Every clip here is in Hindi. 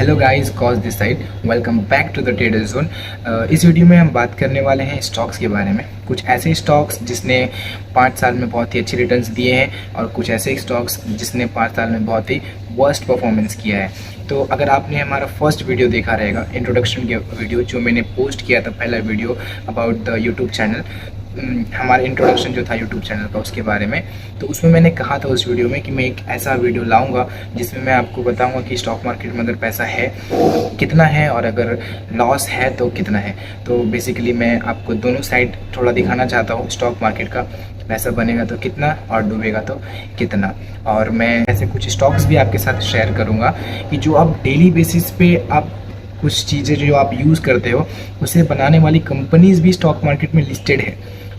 हेलो गाइस, कॉज this side. Welcome back to the trader zone. इस वीडियो में हम बात करने वाले हैं स्टॉक्स के बारे में। कुछ ऐसे स्टॉक्स जिसने 5 साल में बहुत ही अच्छे रिटर्न्स दिए हैं और कुछ ऐसे स्टॉक्स जिसने 5 साल में बहुत ही वर्स्ट परफॉर्मेंस किया है। तो अगर आपने हमारा फर्स्ट वीडियो देखा रहेगा, इंट्रोडक्शन के वीडियो जो मैंने पोस्ट किया था, पहला video about the YouTube channel, हमारा इंट्रोडक्शन जो था यूट्यूब चैनल का उसके बारे में, तो उसमें मैंने कहा था उस वीडियो में कि मैं एक ऐसा वीडियो लाऊंगा जिसमें मैं आपको बताऊंगा कि स्टॉक मार्केट में अगर पैसा है तो कितना है और अगर लॉस है तो कितना है। तो बेसिकली मैं आपको दोनों साइड थोड़ा दिखाना चाहता हूँ स्टॉक मार्केट का, पैसा बनेगा तो कितना और डूबेगा तो कितना। और मैं ऐसे कुछ स्टॉक्स भी आपके साथ शेयर करूँगा कि जो आप डेली बेसिस पे आप कुछ चीज़ें जो आप यूज़ करते हो उसे बनाने वाली कंपनीज भी स्टॉक मार्केट में लिस्टेड है,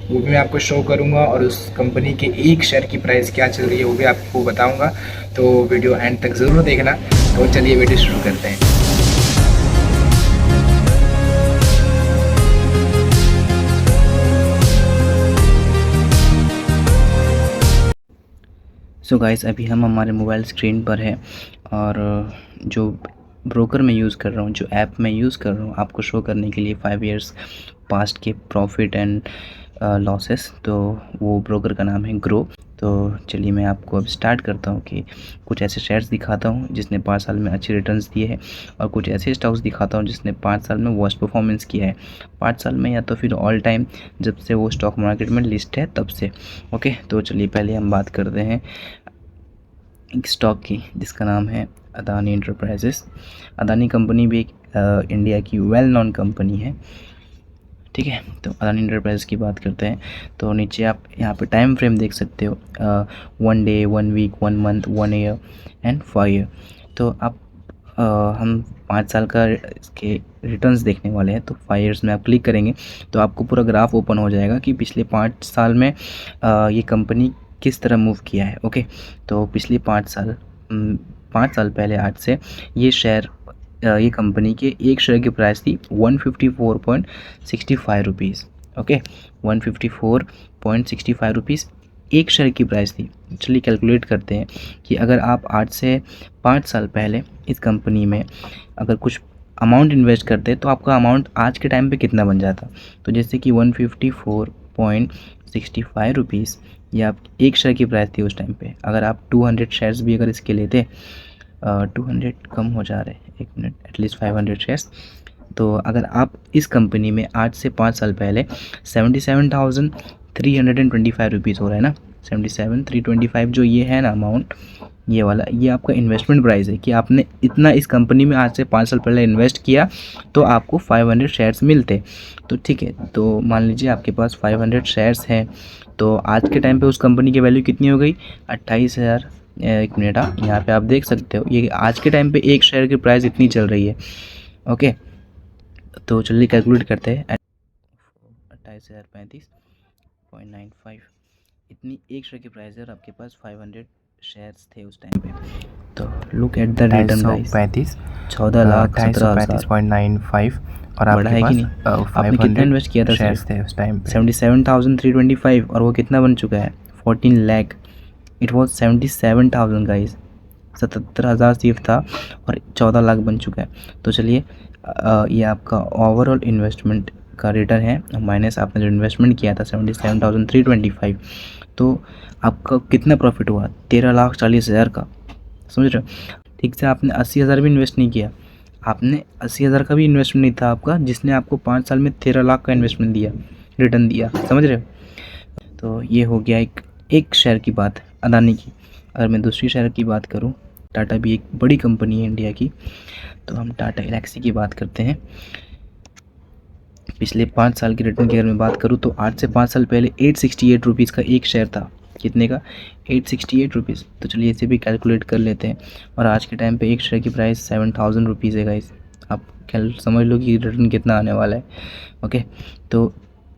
वो भी मैं आपको शो करूंगा। और उस कंपनी के एक शेयर की प्राइस क्या चल रही है वो भी आपको बताऊंगा। तो वीडियो एंड तक ज़रूर देखना। तो चलिए वीडियो शुरू करते हैं। सो गाइस, अभी हम हमारे मोबाइल स्क्रीन पर है और जो ब्रोकर मैं यूज़ कर रहा हूँ, जो ऐप मैं यूज़ कर रहा हूँ आपको शो करने के लिए 5 इयर्स पास्ट के प्रॉफिट एंड लॉसेस, तो वो ब्रोकर का नाम है ग्रो। तो चलिए मैं आपको अब स्टार्ट करता हूँ कि कुछ ऐसे शेयर्स दिखाता हूँ जिसने 5 साल में अच्छे रिटर्न्स दिए हैं और कुछ ऐसे स्टॉक्स दिखाता हूँ जिसने 5 साल में वर्स्ट परफॉर्मेंस किया है, 5 साल में या तो फिर ऑल टाइम जब से वो स्टॉक मार्केट में लिस्ट है तब से। ओके, तो चलिए पहले हम बात करते हैं एक स्टॉक की जिसका नाम है अदानी इंटरप्राइजेस। अदानी कंपनी भी एक इंडिया की वेल नोन कंपनी है, ठीक है। तो अदानी इंटरप्राइजेस की बात करते हैं तो नीचे आप यहाँ पे टाइम फ्रेम देख सकते हो, 1 day, 1 week, 1 month, 1 year and 5 year. तो आप हम 5 साल का इसके रिटर्न्स देखने वाले हैं। तो 5 इयर्स में आप क्लिक करेंगे तो आपको पूरा ग्राफ ओपन हो जाएगा कि पिछले 5 साल में ये कंपनी किस तरह मूव किया है। ओके, तो पिछले 5 साल पहले आज से ये शेयर, ये कंपनी के एक शेयर की प्राइस थी 154.65 रुपीज़। ओके, 154.65 रुपीज़ एक शेयर की प्राइस थी। चलिए कैलकुलेट करते हैं कि अगर आप आज से 5 साल पहले इस कंपनी में अगर कुछ अमाउंट इन्वेस्ट करते तो आपका अमाउंट आज के टाइम पे कितना बन जाता। तो जैसे कि 154.65 रुपीज़ ये आप एक शेयर की प्राइस थी उस टाइम पे। अगर आप 200 शेयर्स भी अगर इसके लेते, 200 कम हो जा रहे हैं, एक मिनट, एटलीस्ट 500 शेयर्स। तो अगर आप इस कंपनी में आज से 5 साल पहले 77,325 रुपीज़ हो रहा है ना, 77,325 जो ये है ना अमाउंट, ये वाला, ये आपका इन्वेस्टमेंट प्राइस है कि आपने इतना इस कंपनी में आज से 5 साल पहले इन्वेस्ट किया तो आपको 500 शेयर्स मिलते। तो ठीक है, तो मान लीजिए आपके पास 500 शेयर्स हैं, तो आज के टाइम पे उस कंपनी की वैल्यू कितनी हो गई, 28,000। एक मिनट, यहाँ पे आप देख सकते हो ये आज के टाइम पे एक शेयर की प्राइस इतनी चल रही है। ओके, तो चलिए कैलकुलेट करते हैं। 28,035.95 इतनी एक शेयर की प्राइस है और आपके पास 500 शेयर्स थे उस टाइम पे। तो look at the return guys, 14,35.95 और बड़ा है कि नहीं। आपने कितना इन्वेस्ट किया था शेयर्स थे उस टाइम पे? 77,325 और वो कितना बन चुका है, 14 लाख। इट वॉज 77,000 गाइस, 77,000 सिर्फ था और 14 लाख बन चुका है। तो चलिए ये आपका ओवरऑल इन्वेस्टमेंट का रिटर्न है माइनस आपने जो इन्वेस्टमेंट किया था 77,325, तो आपका कितना प्रॉफिट हुआ, 13,40,000 का। समझ रहे हो? ठीक से आपने 80,000 भी इन्वेस्ट नहीं किया, आपने 80,000 का भी इन्वेस्टमेंट नहीं था आपका, जिसने आपको 5 साल में 13 लाख का इन्वेस्टमेंट दिया, रिटर्न दिया। समझ रहे हो? तो ये हो गया एक शेयर की बात अदानी की। अगर मैं दूसरी शेयर की बात करूं, टाटा भी एक बड़ी कंपनी है इंडिया की, तो हम टाटा एलेक्सी की बात करते हैं। पिछले 5 साल की रिटर्न की अगर मैं बात करूं तो आज से 5 साल पहले 868 रुपीज़ का एक शेयर था। कितने का? 868 रुपीज़। तो चलिए इसे भी कैलकुलेट कर लेते हैं। और आज के टाइम पे एक शेयर की प्राइस 7,000 रुपीज़ है गाइस। आप समझ लो कि रिटर्न कितना आने वाला है। ओके, तो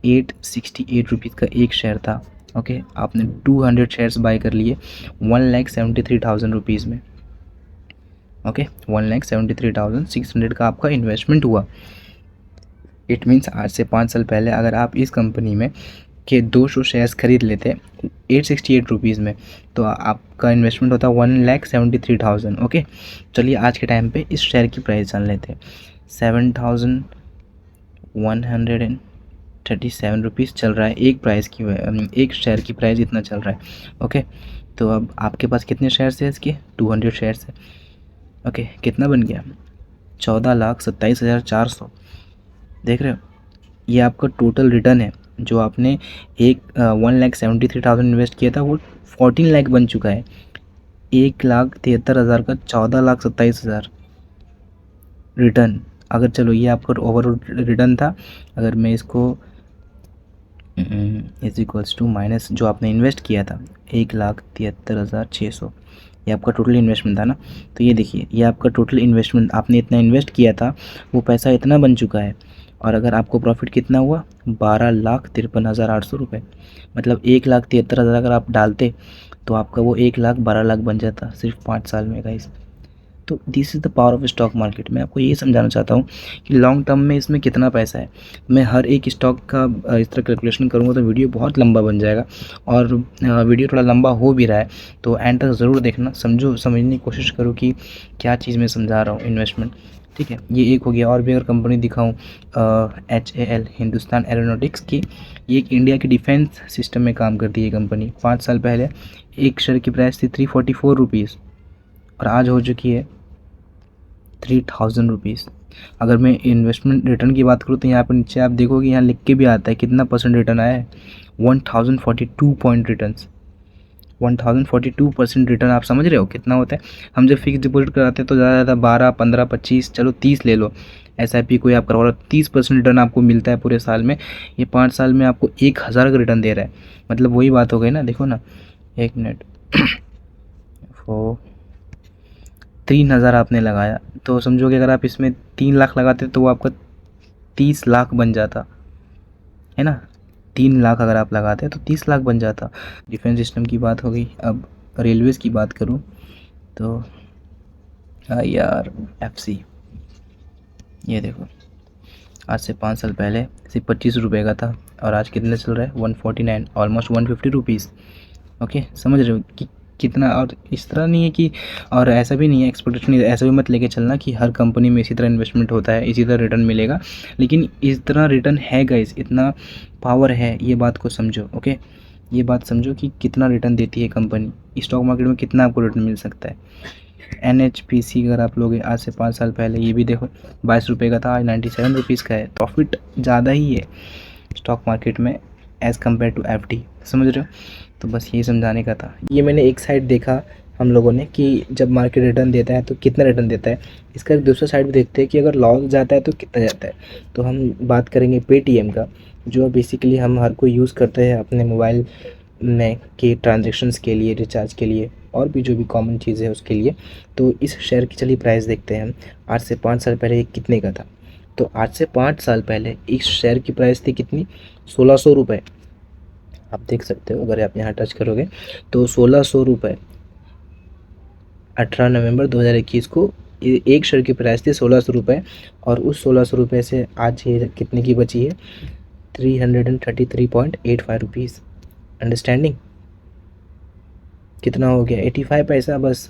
868 रुपीज़ का एक शेयर था। ओके, आपने 200 शेयर्स बाय कर लिए 1,73,000 रुपीज़ में। ओके, 1,73,600 का आपका इन्वेस्टमेंट हुआ। इट मीन्स आज से 5 साल पहले अगर आप इस कंपनी में के 200 शेयर्स खरीद लेते 868 रुपीज़ में, तो आपका इन्वेस्टमेंट होता 1,73,000। ओके, चलिए आज के टाइम पे इस शेयर की प्राइस जान लेते हैं। 7,137 रुपीज़ चल रहा है एक प्राइस की, एक शेयर की प्राइस इतना चल रहा है। ओके, तो अब आपके पास कितने शेयर्स है इसके? 200 शेयर्स है। ओके, कितना बन गया? 14,27,400। देख रहे हो, ये आपका टोटल रिटर्न है। जो आपने 1,73,000 इन्वेस्ट किया था वो 14 लाख बन चुका है। 1,73,000 का 14,27,000 रिटर्न। अगर चलो ये आपका ओवरऑल रिटर्न था, अगर मैं इसको इज इक्वल्स टू माइनस जो आपने इन्वेस्ट किया था 1,73,600, ये आपका टोटल इन्वेस्टमेंट था ना। तो ये देखिए, ये आपका टोटल इन्वेस्टमेंट, आपने इतना इन्वेस्ट किया था, वो पैसा इतना बन चुका है। और अगर आपको प्रॉफिट कितना हुआ? 12,53,800 रुपये। मतलब 1,73,000 अगर आप डालते तो आपका वो 1,12,00,000 बन जाता सिर्फ 5 साल में गाइस। तो this is the power of stock market. मैं आपको ये समझाना चाहता हूँ कि लॉन्ग टर्म में इसमें कितना पैसा है। मैं हर एक स्टॉक का इस तरह कैलकुलेशन करूँगा तो वीडियो बहुत लंबा बन जाएगा, और वीडियो थोड़ा लंबा हो भी रहा है, तो एंड तक ज़रूर देखना, समझने की कोशिश करो कि क्या चीज़ मैं समझा रहा हूँ इन्वेस्टमेंट। ठीक है, ये एक हो गया। और भी अगर कंपनी दिखाऊँ, HAL, हिंदुस्तान एरोनॉटिक्स की, ये एक इंडिया की डिफेंस सिस्टम में काम करती है कंपनी। 5 साल पहले एक शेयर की प्राइस थी 344 रुपीज़ और आज हो चुकी है 3,000 रुपीज़। अगर मैं इन्वेस्टमेंट रिटर्न की बात करूँ तो यहाँ पर नीचे आप देखोगे, यहाँ लिख के भी आता है कितना % रिटर्न आया है। 1042 पॉइंट रिटर्न्स, 1042% रिटर्न। आप समझ रहे हो कितना होता है? हम जब फिक्स डिपॉजिट कराते हैं तो ज़्यादा ज़्यादा 12, 15, 25, चलो 30 ले लो, SIP कोई आप करवा लो, 30% रिटर्न आपको मिलता है पूरे साल में। ये 5 साल में आपको 1,000 का रिटर्न दे रहा है। मतलब वही बात हो गई ना, देखो ना, 1 मिनट 3,000 आपने लगाया, तो समझो कि अगर आप इसमें 3 लाख लगाते तो वो आपका 30 लाख बन जाता है ना। 3 लाख अगर आप लगाते तो 30 लाख बन जाता। डिफेंस सिस्टम की बात हो गई। अब रेलवेज़ की बात करूँ तो IRFC, ये देखो, आज से 5 साल पहले सिर्फ 25 रुपये का था और आज कितने चल रहा है? 149, ऑलमोस्ट 150 रुपीज़। ओके, समझ रहे हो कि कितना। और इस तरह नहीं है कि, और ऐसा भी नहीं है, एक्सपेक्टेशन ऐसा भी मत लेके चलना कि हर कंपनी में इसी तरह इन्वेस्टमेंट होता है, इसी तरह रिटर्न मिलेगा। लेकिन इस तरह रिटर्न है गाइस, इतना पावर है, ये बात को समझो। ओके, ये बात समझो कि कितना रिटर्न देती है कंपनी। स्टॉक मार्केट में कितना आपको रिटर्न मिल सकता है। NHPC अगर आप लोग आज से 5 साल पहले, ये भी देखो 22 रुपये का था, आज 97 रुपीज़ का है। प्रॉफिट ज़्यादा ही है स्टॉक मार्केट में एज़ कम्पेयर टू FD, समझ रहे हो? तो बस यही समझाने का था। ये मैंने एक साइड देखा हम लोगों ने कि जब मार्केट रिटर्न देता है तो कितना रिटर्न देता है। इसका दूसरा साइड भी देखते हैं कि अगर लॉस जाता है तो कितना जाता है। तो हम बात करेंगे पेटीएम का, जो बेसिकली हम हर कोई यूज़ करते हैं अपने मोबाइल में के ट्रांजेक्शन्स के लिए, रिचार्ज के लिए, और भी जो भी कॉमन चीज़ है उसके लिए। तो इस शेयर की चलिए प्राइस देखते हैं हम। आज से 5 साल पहले ये कितने का था? तो आज से 5 साल पहले इस शेयर की प्राइस थी कितनी? 1,600 रुपये। आप देख सकते हो, अगर आप यहाँ टच करोगे तो 1,600 रुपये 18 नवंबर 2021 को एक शेयर की प्राइस थी 1,600 रुपये। और उस 1,600 रुपये से आज ये कितने की बची है? 333.85 रुपीज़। अंडरस्टैंडिंग? कितना हो गया? 85 पैसा, बस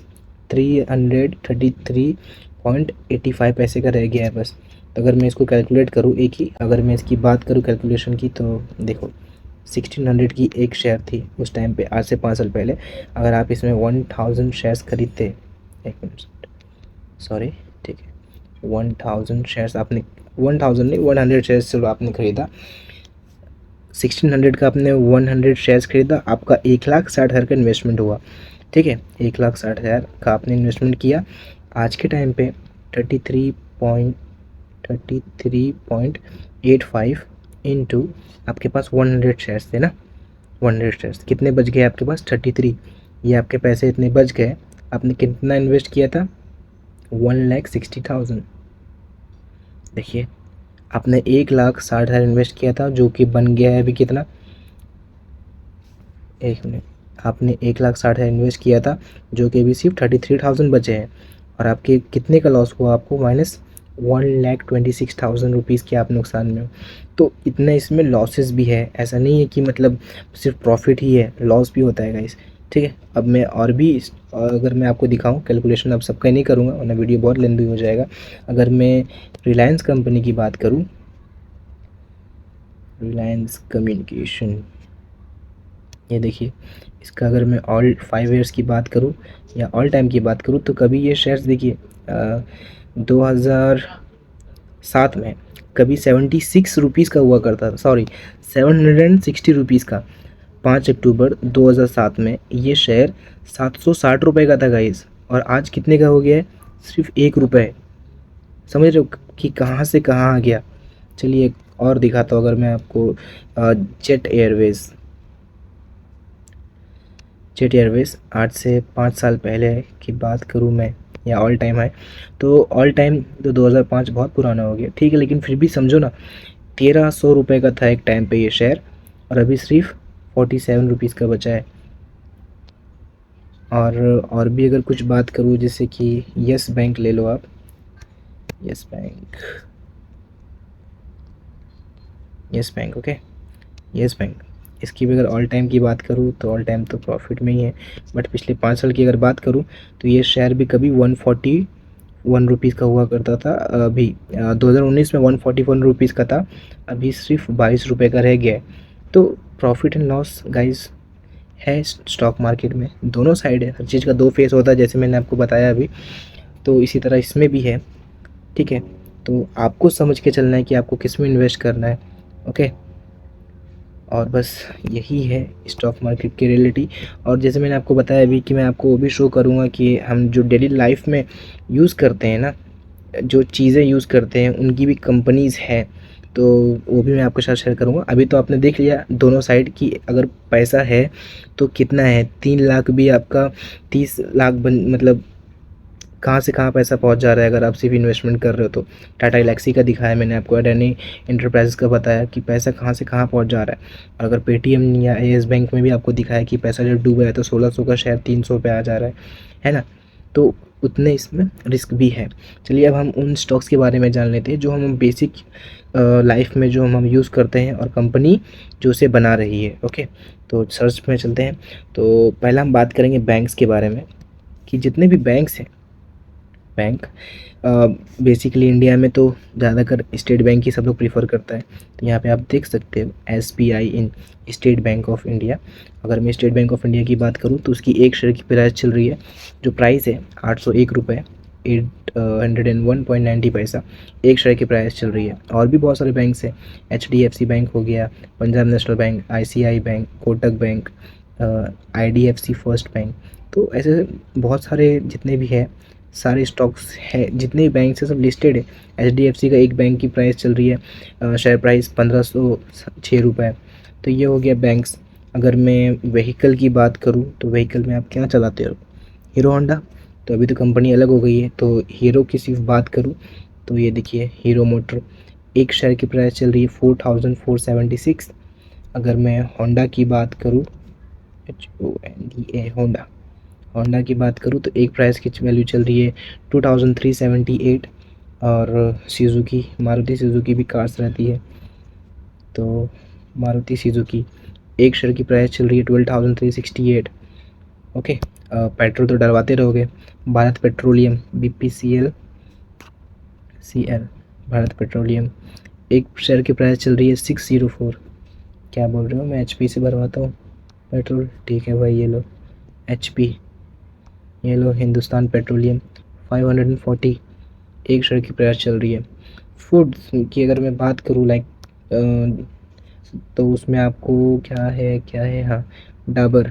333.85 पैसे का रह गया है बस। तो अगर मैं इसको कैलकुलेट करूँ, अगर मैं इसकी बात करूँ कैलकुलेशन की, तो देखो 1600 की एक शेयर थी उस टाइम पे, आज से 5 साल पहले। अगर आप इसमें 1000 शेयर्स खरीदते, एक मिनट, सॉरी, ठीक है, 1000 शेयर्स आपने, 1000 नहीं, 100 शेयर्स चलो आपने ख़रीदा, 1600 का आपने 100 शेयर्स खरीदा, आपका 1,60,000 का इन्वेस्टमेंट हुआ। ठीक है, 1,60,000 का आपने इन्वेस्टमेंट किया। आज के टाइम पे 33.85 इंटू आपके पास 100 शेयर्स थे ना, 100 शेयर्स कितने बच गए आपके पास? 33। ये आपके पैसे इतने बच गए। आपने कितना इन्वेस्ट किया था? 1,60,000। देखिए, आपने 1,60,000 इन्वेस्ट किया था, जो कि बन गया है अभी कितना? एक मिनट, आपने 1,60,000 इन्वेस्ट किया था, जो कि अभी सिर्फ 33,000 बचे हैं। और आपके कितने का लॉस हुआ? आपको 1,26,000 रुपीज़ के आप नुकसान में हो। तो इतना इसमें लॉसेस भी है, ऐसा नहीं है कि मतलब सिर्फ प्रॉफिट ही है, लॉस भी होता है गाइस। ठीक है, अब मैं और भी अगर मैं आपको दिखाऊं कैलकुलेशन, अब सबका नहीं करूँगा वरना वीडियो बहुत लेंथी हो जाएगा। अगर मैं रिलायंस कंपनी की बात करूँ, रिलायंस कम्युनिकेशन, ये देखिए, इसका अगर मैं ऑल 5 ईयर्स की बात करूं या ऑल टाइम की बात करूं तो कभी ये शेयर्स देखिए 2007 में कभी 76 रुपीज़ का हुआ करता था, सॉरी 760 रुपीज़ का। 5 अक्टूबर 2007 में ये शेयर 760 रुपये का था गाइस, और आज कितने का हो गया है? सिर्फ 1 रुपये। समझ रहे हो कि कहाँ से कहाँ आ गया। चलिए एक और दिखाता हूँ, अगर मैं आपको जेट एयरवेज़ आज से 5 साल पहले की बात करूँ मैं, या ऑल टाइम है, तो ऑल टाइम तो 2005 बहुत पुराना हो गया, ठीक है, लेकिन फिर भी समझो ना 1300 रुपये का था एक टाइम पे ये शेयर, और अभी सिर्फ 47 रुपीज़ का बचा है। और भी अगर कुछ बात करूँ, जैसे कि यस बैंक ले लो आप, yes bank okay, yes bank, इसकी भी अगर ऑल टाइम की बात करूँ तो ऑल टाइम तो प्रॉफिट में ही है, बट पिछले 5 साल की अगर बात करूँ तो ये शेयर भी कभी 141 रुपीज़ का हुआ करता था। अभी 2019 में 141 रुपीज़ का था, अभी सिर्फ 22 रुपये का रह गया है। तो प्रॉफिट एंड लॉस गाइस है स्टॉक मार्केट में, दोनों साइड है, हर चीज़ का दो फेस होता है, जैसे मैंने आपको बताया अभी, तो इसी तरह इसमें भी है। ठीक है, तो आपको समझ के चलना है कि आपको किस में इन्वेस्ट करना है। ओके, और बस यही है स्टॉक मार्केट की रियलिटी। और जैसे मैंने आपको बताया अभी कि मैं आपको वो भी शो करूँगा कि हम जो डेली लाइफ में यूज़ करते हैं ना, जो चीज़ें यूज़ करते हैं उनकी भी कंपनीज़ हैं, तो वो भी मैं आपके साथ शेयर करूँगा। अभी तो आपने देख लिया दोनों साइड की, अगर पैसा है तो कितना है, 3 लाख भी आपका 30 लाख मतलब कहाँ से कहाँ पैसा पहुँच जा रहा है अगर आप सिर्फ इन्वेस्टमेंट कर रहे हो तो। टाटा एलेक्सी का दिखाया मैंने आपको, अडानी इंटरप्राइजेस का बताया कि पैसा कहाँ से कहाँ पहुँच जा रहा है। और अगर पेटीएम या एस बैंक में भी आपको दिखाया कि पैसा जब डूबा है तो 1600 का शेयर 300 पे आ जा रहा है ना, तो उतने इसमें रिस्क भी है। चलिए अब हम उन स्टॉक्स के बारे में जान लेते हैं जो हम बेसिक लाइफ में जो हम यूज़ करते हैं और कंपनी जो उसे बना रही है। ओके, तो सर्च में चलते हैं। तो पहला हम बात करेंगे बैंक्स के बारे में, कि जितने भी बैंक्स हैं, बैंक बेसिकली इंडिया में तो ज़्यादातर स्टेट बैंक ही सब लोग प्रीफर करता है। तो यहाँ पे आप देख सकते हो SBI in state bank of India. अगर मैं स्टेट बैंक ऑफ इंडिया की बात करूँ तो उसकी एक शेयर की प्राइस चल रही है, जो प्राइस है 801 रुपये 801.90 पैसा एक शेयर की प्राइस चल रही है। और भी बहुत सारे बैंक्स हैं, HDFC बैंक हो गया, Punjab national bank, ICICI bank, Kotak bank, IDFC first bank, तो ऐसे बहुत सारे जितने भी है सारे स्टॉक्स है, जितने भी बैंक से सब लिस्टेड है। HDFC का एक बैंक की प्राइस चल रही है शेयर प्राइस 1506 रुपये। तो ये हो गया बैंक्स। अगर मैं व्हीकल की बात करूँ तो व्हीकल में आप क्या चलाते हो? हीरो होंडा, तो अभी तो कंपनी अलग हो गई है, तो हीरो की सिर्फ बात करूँ तो ये देखिए हीरो मोटर, एक शेयर की प्राइस चल रही है 4476। अगर मैं होंडा की बात करूँ, HONDA होंडा की बात करूँ तो एक प्राइस की वैल्यू चल रही है 2378। और सुजुकी, मारुति सुजुकी भी कार्स रहती है, तो मारुति सुजुकी एक शेयर की प्राइस चल रही है 12,368। ओके, पेट्रोल तो डलवाते रहोगे, Bharat petroleum BPCL Bharat petroleum एक शेयर की प्राइस चल रही है 604। क्या बोल रहे हो, मैं HP से भरवाता हूँ पेट्रोल, ठीक है भाई, ये लो HP, ये लो हिंदुस्तान पेट्रोलियम 540 एक शेयर की प्राइस चल रही है। फूड की अगर मैं बात करूँ लाइक तो उसमें आपको क्या है, हाँ, डाबर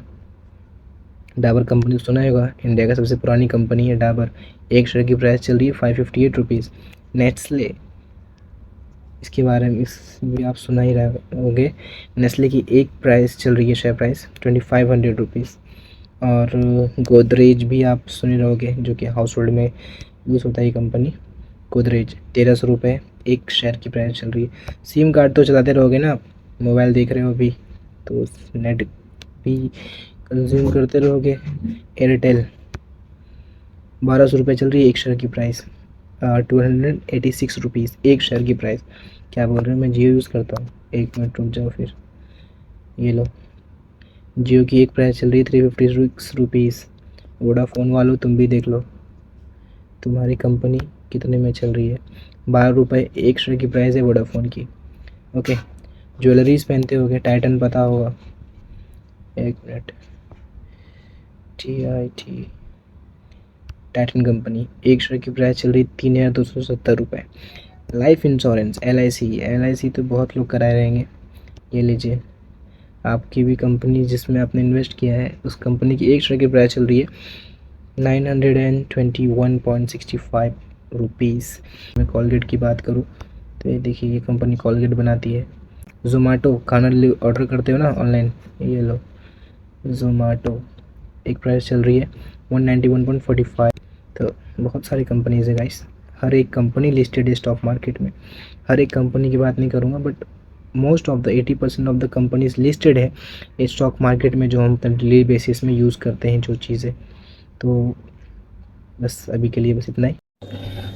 कंपनी सुना होगा, इंडिया का सबसे पुरानी कंपनी है डाबर, एक शेयर की प्राइस चल रही है 558 रुपीज़। नेस्ले, इसके बारे में इस भी आप सुना ही रहे होंगे, नेस्ले की एक प्राइस चल रही है शेयर प्राइस 2500 रुपीज़। और गोदरेज भी आप सुने रहोगे, जो कि हाउस होल्ड में यूज़ होता है कंपनी, गोदरेज 1300 रुपये एक शेयर की प्राइस चल रही है। सिम कार्ड तो चलाते रहोगे ना आप, मोबाइल देख रहे हो अभी तो नेट भी कंज्यूम करते रहोगे। एयरटेल 1200 रुपये चल रही है एक शेयर की प्राइस। 286 रुपीज़ एक शेयर की प्राइस। क्या बोल रहे हैं, मैं जियो यूज़ करता हूँ। एक मिनट रुक जाओ फिर, ये लो, जियो की एक प्राइस चल रही है 356 रुपीज़। वोडाफ़ोन वालों तुम भी देख लो तुम्हारी कंपनी कितने में चल रही है। 12 रुपये एक शेयर की प्राइस है वोडाफ़ोन की। ओके, ज्वेलरीज पहनते होगे, टाइटन पता होगा। एक मिनट, TIT टाइटन कंपनी, एक शेयर की प्राइस चल रही 3,270 रुपये। लाइफ इंश्योरेंस LIC तो बहुत लोग कराए रहेंगे। ये लीजिए, आपकी भी कंपनी जिसमें आपने इन्वेस्ट किया है उस कंपनी की एक शेयर की प्राइस चल रही है 921.65 रुपीज़। मैं कॉलगेट की बात करूँ तो ये देखिए, ये कंपनी कॉलगेट बनाती है। जोमेटो खाना ऑर्डर करते हो ना ऑनलाइन, ये लो जोमेटो, एक प्राइस चल रही है 191.45। तो बहुत सारी कंपनीज़ है गाइस, हर एक कंपनी लिस्टेड है स्टॉक मार्केट में। हर एक कंपनी की बात नहीं करूँगा, but most of the 80% of the companies listed है इस स्टॉक मार्केट में, जो हम डेली बेसिस में यूज़ करते हैं जो चीज़ें। तो बस अभी के लिए बस इतना ही।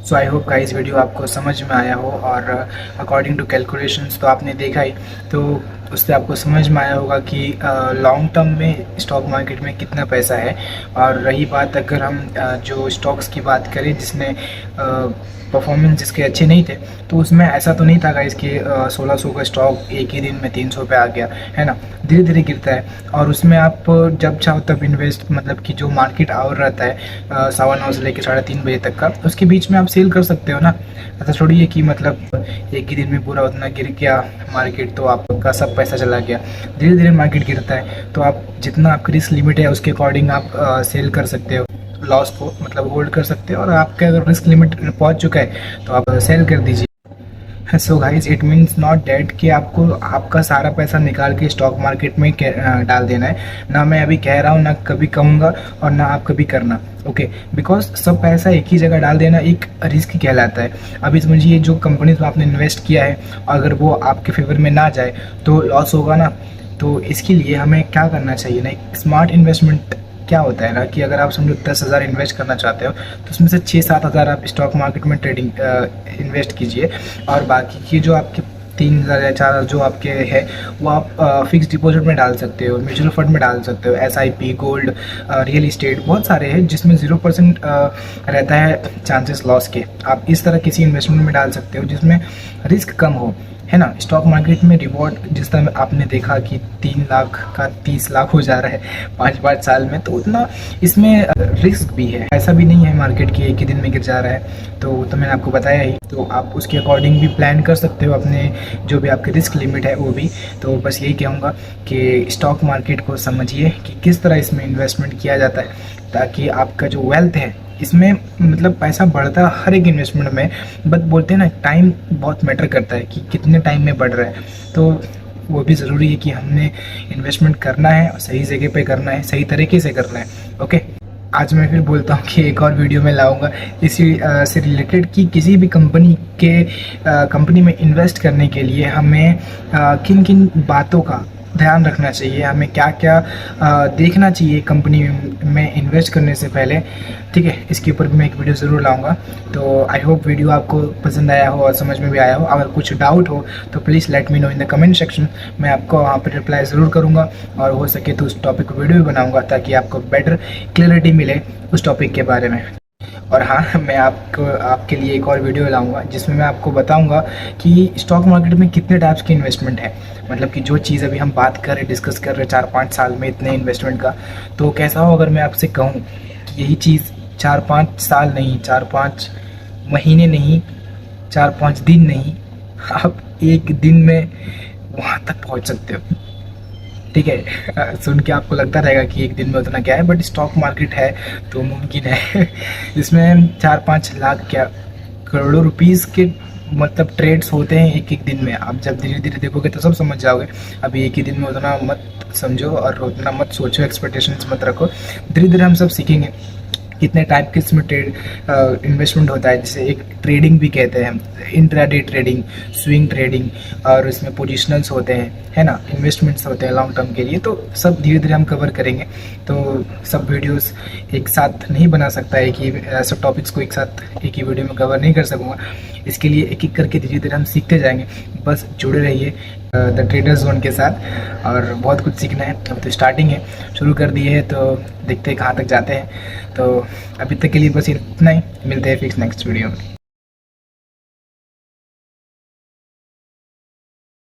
सो आई होप गाइस वीडियो आपको समझ में आया हो, और अकॉर्डिंग टू कैलकुलेशंस तो आपने देखा ही, तो उससे आपको समझ में आया होगा कि लॉन्ग टर्म में स्टॉक मार्केट में कितना पैसा है। और रही बात अगर हम जो स्टॉक्स की बात करें जिसने परफॉर्मेंस जिसके अच्छे नहीं थे, तो उसमें ऐसा तो नहीं था गाइस कि 1600 का स्टॉक एक ही दिन में 300 पे आ गया, है ना। धीरे धीरे गिरता है, और उसमें आप जब चाहो तब इन्वेस्ट, मतलब कि जो मार्केट आवर रहता है 9:15 से लेकर 3:30 बजे तक का, उसके बीच में आप सेल कर सकते हो ना। ऐसा थोड़ी है कि मतलब एक ही दिन में पूरा उतना गिर गया मार्केट तो आपका सब पैसा चला गया। धीरे धीरे मार्केट गिरता है, तो आप जितना आपकी रिस्क लिमिट है उसके अकॉर्डिंग आप सेल कर सकते हो, लॉस को मतलब होल्ड कर सकते हो, और आपके अगर रिस्क लिमिट पहुंच चुका है तो आप सेल कर दीजिए। So guys it means not that कि आपको आपका सारा पैसा निकाल के स्टॉक मार्केट में डाल देना है। ना मैं अभी कह रहा हूँ, ना कभी कहूँगा, और ना आप कभी करना। ओके, बिकॉज सब पैसा एक ही जगह डाल देना एक रिस्क कहलाता है। अभी समझिए जो कंपनी में आपने इन्वेस्ट किया है, अगर वो आपके फेवर में ना जाए तो लॉस होगा ना। तो इसके लिए हमें क्या करना चाहिए ना, एक स्मार्ट इन्वेस्टमेंट क्या होता है ना, कि अगर आप समझो 10,000 इन्वेस्ट करना चाहते हो तो उसमें से 6-7 हज़ार आप स्टॉक मार्केट में ट्रेडिंग इन्वेस्ट कीजिए, और बाकी की जो आपके 3,000 या 4,000 जो आपके है वो आप फिक्स डिपॉजिट में डाल सकते हो, म्यूचुअल फंड में डाल सकते हो, SIP, गोल्ड, रियल इस्टेट, बहुत सारे हैं जिसमें 0% रहता है चांसेस लॉस के। आप इस तरह किसी इन्वेस्टमेंट में डाल सकते हो जिसमें रिस्क कम हो, है ना। स्टॉक मार्केट में रिवॉर्ड जिस तरह आपने देखा कि 3 लाख का 30 लाख हो जा रहा है 5-5 साल में, तो उतना इसमें रिस्क भी है। ऐसा भी नहीं है मार्केट की एक ही दिन में गिर जा रहा है, तो मैंने आपको बताया ही। तो आप उसके अकॉर्डिंग भी प्लान कर सकते हो अपने जो भी आपकी रिस्क लिमिट है वो भी। तो बस यही कहूँगा कि स्टॉक मार्केट को समझिए कि किस तरह इसमें इन्वेस्टमेंट किया जाता है, ताकि आपका जो वेल्थ है इसमें मतलब पैसा बढ़ता है हर एक इन्वेस्टमेंट में, बट बोलते हैं ना टाइम बहुत मैटर करता है कि कितने टाइम में बढ़ रहा है। तो वो भी ज़रूरी है कि हमने इन्वेस्टमेंट करना है और सही जगह पे करना है, सही तरीके से करना है। ओके, आज मैं फिर बोलता हूँ कि एक और वीडियो में लाऊंगा इसी से रिलेटेड कि किसी भी कंपनी में इन्वेस्ट करने के लिए हमें किन किन बातों का ध्यान रखना चाहिए, हमें क्या क्या देखना चाहिए कंपनी में इन्वेस्ट करने से पहले। ठीक है, इसके ऊपर भी मैं एक वीडियो ज़रूर लाऊंगा। तो आई होप वीडियो आपको पसंद आया हो और समझ में भी आया हो। अगर कुछ डाउट हो तो please let me know in the comment section, मैं आपको वहाँ पर रिप्लाई ज़रूर करूँगा, और हो सके तो उस टॉपिक पर वीडियो भी बनाऊँगा ताकि आपको बेटर क्लियरिटी मिले उस टॉपिक के बारे में। और हाँ, मैं आपके लिए एक और वीडियो लाऊंगा जिसमें मैं आपको बताऊंगा कि स्टॉक मार्केट में कितने टाइप्स की इन्वेस्टमेंट है। मतलब कि जो चीज़ अभी हम बात कर रहे डिस्कस कर रहे 4-5 साल में इतने इन्वेस्टमेंट का, तो कैसा हो अगर मैं आपसे कहूँ कि यही चीज़ 4-5 साल नहीं, 4-5 महीने नहीं, 4-5 दिन नहीं, आप एक दिन में वहाँ तक पहुँच सकते हो। ठीक है, सुन के आपको लगता रहेगा कि एक दिन में उतना क्या है, बट स्टॉक मार्केट है तो मुमकिन है। इसमें 4-5 लाख क्या करोड़ों रुपीस के मतलब ट्रेड्स होते हैं एक एक दिन में। आप जब धीरे धीरे देखोगे तो सब समझ जाओगे। अभी एक ही दिन में उतना मत समझो और उतना मत सोचो, एक्सपेक्टेशंस मत रखो। धीरे धीरे हम सब सीखेंगे कितने टाइप के इसमें ट्रेड इन्वेस्टमेंट होता है। जैसे एक ट्रेडिंग भी कहते हैं, इंट्राडे ट्रेडिंग, स्विंग ट्रेडिंग, और इसमें पोजिशनल्स होते हैं, है ना, इन्वेस्टमेंट्स होते हैं लॉन्ग टर्म के लिए। तो सब धीरे धीरे हम कवर करेंगे। तो सब वीडियोस एक साथ नहीं बना सकता, एक ही सब टॉपिक्स को एक साथ एक ही वीडियो में कवर नहीं कर सकूँगा। इसके लिए एक एक करके धीरे धीरे हम सीखते जाएंगे। बस जुड़े रहिए द ट्रेडर जोन के साथ, और बहुत कुछ सीखना है। अब तो स्टार्टिंग है, शुरू कर दिए है, तो देखते हैं कहाँ तक जाते हैं। तो अभी तक के लिए बस इतना ही, मिलते हैं फिक्स नेक्स्ट वीडियो में।